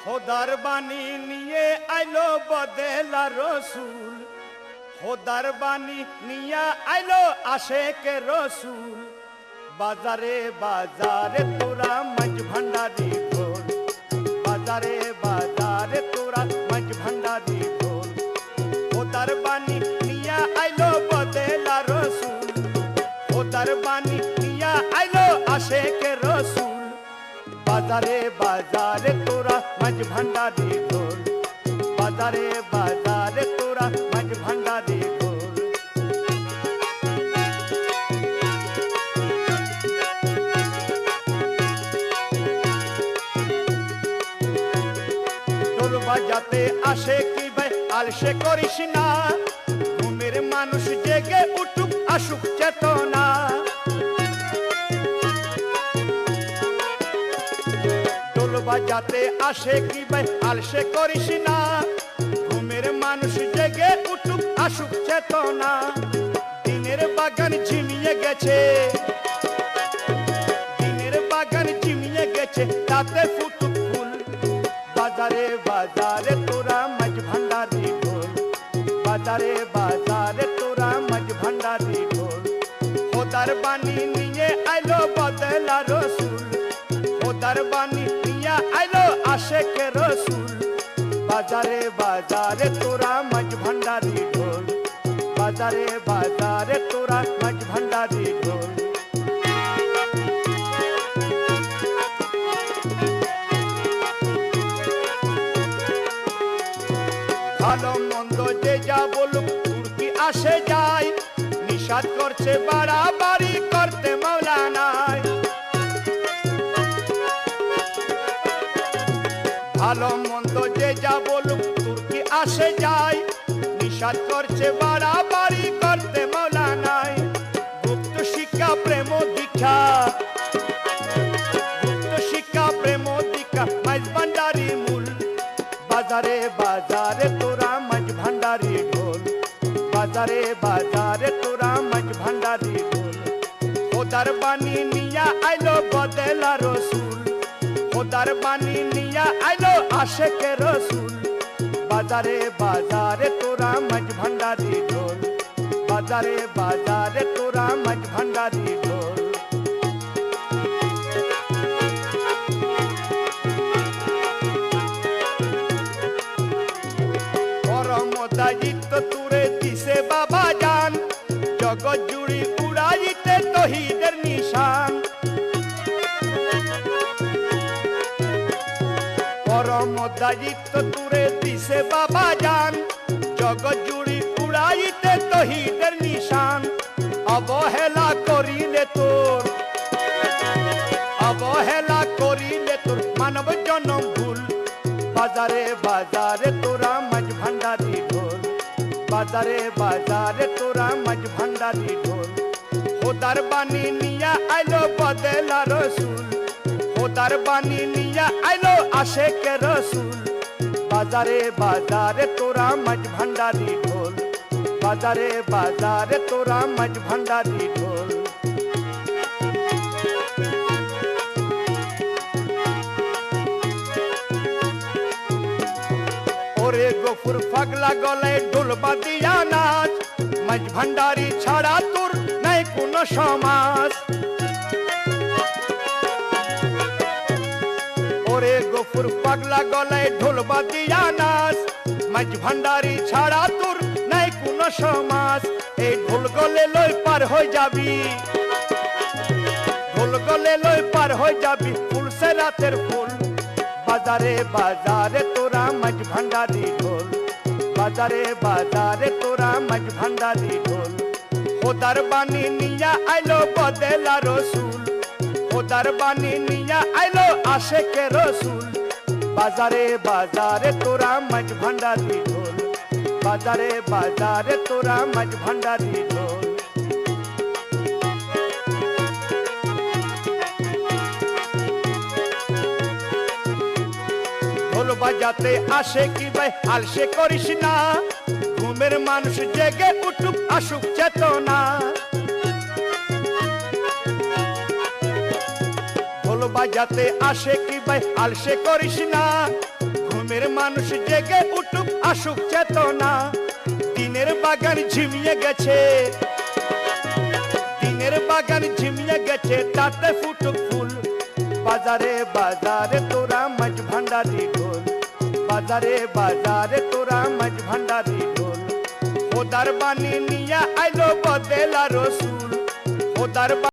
খোদার বাণী নিয়ে আইলো বদেলা রসুল, খোদার বাণী নিয়ে আইলো আশেকে রসুল। বাজারে বাজারে তোরা মাঝ ভান্ডারি ঢোল, বাজারে বাজারে তোরা মাঝ ভান্ডারি ঢোল। খোদার বাণী নিয়ে আইলো বদেলা রসুল, খোদার বাণী নিয়ে আইলো আশেকে রসুল। বাজারে বাজারে তোরা মাঝ ভান্ডারি ঢোল, বাজারে বাজারে তোরা মাঝ ভান্ডারি ঢোল। ঢোল বাজাতে আসে কি ভাই আলসে করিস না, ঘুমের মানুষ জেগে উঠুক আসুক চেতনা। বাজাতে আসে কি ভাই আলসে করিস না, ঘুমের মানুষ জেগে উঠুক আসুক চেতনা। দিনের বাগান ঝিমিয়ে গেছে, দিনের বাগান ঝিমিয়ে গেছে, তাতে ফুটুক ফুল। বাজারে বাজারে তোরা মাঝ ভান্ডারি ঢোল, বাজারে বাজারে তোরা মাঝ ভান্ডারি ঢোল। খোদার বাণী নিয়ে আইলো বদেলা রসুল, খোদার বাণী নিয়ে আইলো আশেকে রসুল। বাজারে বাজারে তোরা মাঝ ভান্ডারি ঢোল, বাজারে বাজারে তোরা মাঝ ভান্ডারি ঢোল। ভালো মন্দ যে যা বলুক তুর্কি আসে যায়, নিষাদ করছে বাড়াবাড়ি করতে মাওলানায়। ভালো মন্দ যে যা বলুক তুর্কি আসে যায়, নিষাদ করছে বাড়াবাড়ি করতে মাওলানায়। গুপ্ত শিক্ষা প্রেম দীক্ষা, গুপ্ত শিক্ষা প্রেম দীক্ষা মাঝ ভান্ডারি মূল। বাজারে বাজারে তোরা মাঝ ভান্ডারি ঢোল, বাজারে বাজারে তোরা মাঝ ভান্ডারি ঢোল। খোদার বাণী নিয়া আইলো বদেলা রসুল, খোদার বাণী নিয়া আইলো আশেকে রসুল। বাজারে বাজারে তোরা মাঝ ভান্ডারি ঢোল, বাজারে বাজারে তোরা মাঝ ভান্ডারি ঢোল। পরম দায়িত্ব তুরে দিছে বাবা জান, জগৎ জুড়ি উড়াইতে তহিদের নিশান। পরম দায়িত্ব তুরে দিছে বাবা জান, জগৎ জুড়ি উড়াইতে তহিদের নিশান। অবহেলা করিলে তোর, অবহেলা করিলে তোর মানব জনম ভুল। বাজারে বাজারে তোরা মাঝ ভান্ডারি ঢোল, বাজারে বাজারে তোরা মাঝ ভান্ডারি ঢোল। খোদার বাণী নিয়া আইলো বদেলা রসুল, খোদার বাণী নিয়া আইলো আশেকে রসুল। বাজারে বাজারে তোরা মাঝ ভান্ডারি ঢোল, বাজারে বাজারে তোরা মাঝ ভান্ডারি ঢোল। ওরে গফুর পাগলা গলায় ঢোল বাদিয়া নাচ, মাঝ ভান্ডারি ছাড়া তোর নাই কোনো সমাজ। ওরে গফুর পাগলা গলায় ঢোল বাদিয়া নাচ, মাঝ ভান্ডারি ছাড়া তোর নাই কোনো সমাজ। এই ঢোল গলে লই পার হয়ে যাবি, ঢোল গলে লই পার হয়ে যাবি ফুল সে রাতের ফুল। বাজারে বাজারে তোরা মাঝ ভান্ডারি ঢোল, বাজারে বাজারে তোরা মাঝ ভান্ডারি ঢোল। খোদার বাণী নিয়া আইলো বদেলা রসুল, খোদার বাণী নিয়া আইলো আশেকে রসুল। বাজারে বাজারে তোরা মাঝ ভান্ডারি ঢোল, বাজারে বাজারে তোরা মাঝ ভান্ডারি ঢোল। ঢোল বাজাতে আসে কি ভাই আলসে করিস না, ঘুমের মানুষ জেগে উঠুক আসুক চেতনা। ঢোল বাজাতে আসে কি ভাই আলসে করিস না, নিয়মের মানুষ জেগে উঠুক আসুক চেতনা দিনের বাগান ঝিমিয়ে গেছে দিনের বাগান ঝিমিয়ে গেছে তাতে ফুটুক ফুল বাজারে বাজারে তোরা মাঝ ভান্ডারি ঢোল বাজারে বাজারে তোরা মাঝ ভান্ডারি ঢোল খোদার বাণী নিয়ে আইলো বদেলা রসুল খোদার